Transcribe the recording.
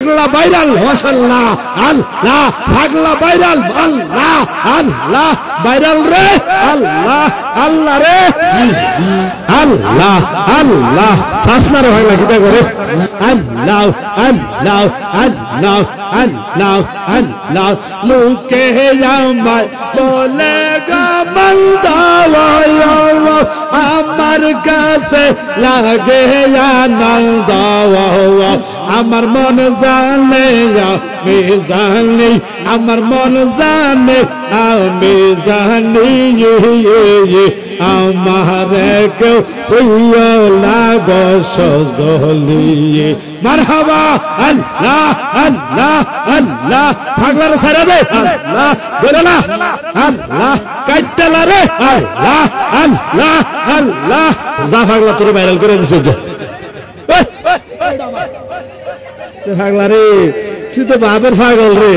পাগলা ভাইরাল মাশাআল্লাহ আল্লাহ পাগলা ভাইরাল আল্লাহ আল্লাহ ভাইরাল রে আল্লাহ আল্লাহ রে আল্লাহ আল্লাহ সাসনার হয় না কিটা করে আল্লাহ আল্লাহ আল্লাহ আল্লাহ আল্লাহ লোকে আমার বলে গো বান্দা আমার কাছে লাগে আনন্দ আমার মন জানে আমি জানি আমার মন জানে আমি জানি আমার কেউ সইও লাগো সজলি মারহাবা আল্লাহ আল্লাহ আল্লাহ পাগলার সারা দে আল্লাহ বলে না আল্লাহ কাইতালা রে আল্লাহ আল্লাহ আল্লাহ যা পাগলা তোর ভাইরাল করে দিছে পাগলা রে তুই তো বাপের পাগল রে